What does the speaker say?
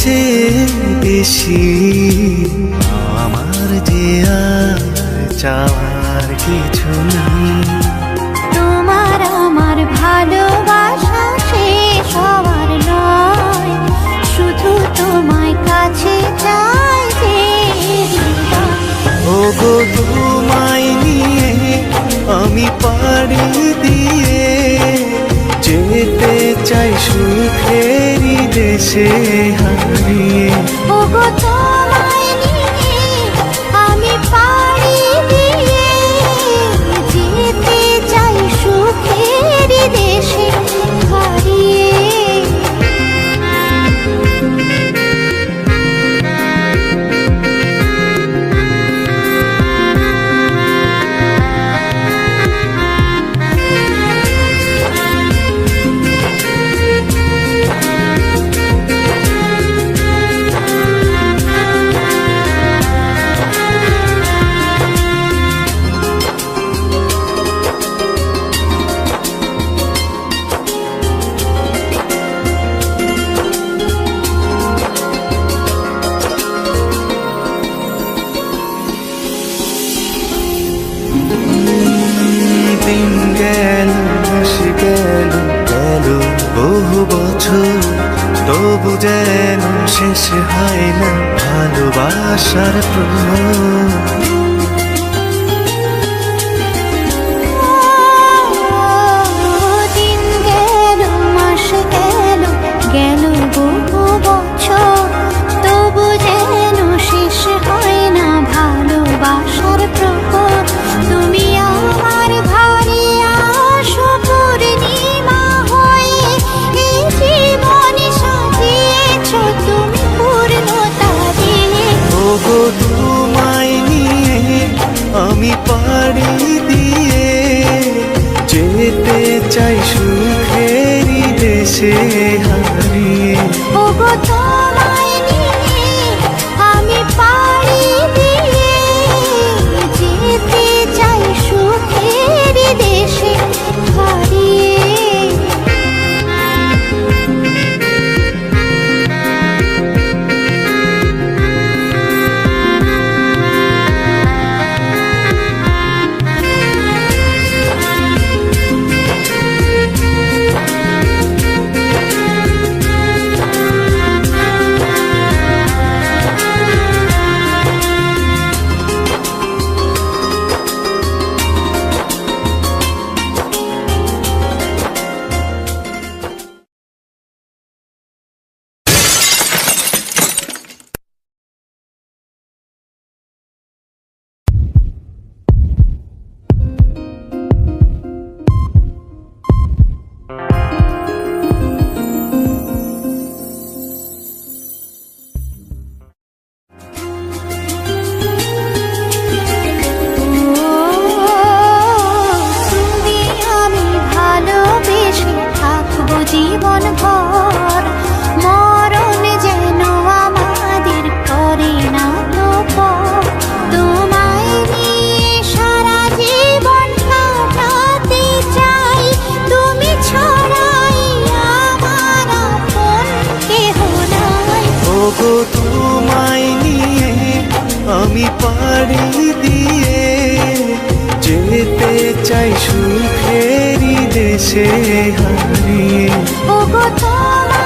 চেয়ে বেশি আমার যে আর চাওয়ার কিছু নেই। তোমার আমার ভালোবাসা শেষ হওয়ার নয়, শুধু তোমায় কাছে চাই যে হৃদয়। ওগো তোমায় নিয়ে আমি পাড়ি দিয়ে যেতে চাই সুখেরই দেশে হারিয়ে। ওগো তোমায় নিয়ে আমি পাড়ি দিয়ে যেতে চাই সুখের দেশে হারিয়ে। দিন গেল মাস গেল গেল বহু বছর, তবু যেন শেষ হয় না ভালোবাসার প্রহর। দিন গেল মাস গেল গেল বহু বছর, তবু যেন শেষ হয় না ভালোবাসার প্রহর। তুমি আমার ঘরে আসো পূর্ণিমা হয়ে, এই জীবন সাজিয়েছ তুমি পূর্ণতা দিয়ে। ওগো তোমায় নিয়ে আমি পাড়ি দিয়ে যেতে চাই সুখেরই দেশে হারিয়ে। ওগো তোমায় নিয়ে আমি পাড়ি দিয়ে যেতে চাই সুখের দেশে হারিয়ে। তুমি আমি ভালোবেসে থাকবো জীবন ভর, মরণ যেন আমাদের করে না তো পর। তোমায় নিয়ে সারা জীবন কাটাতে চাই, তুমি ছাড়াই আমার আপন কেহ নাই। ওগো তোমায় নিয়ে আমি পাড়ি দিয়ে যেতে চাই সুখেরই দেশে হারিয়ে। ওগো তোমায়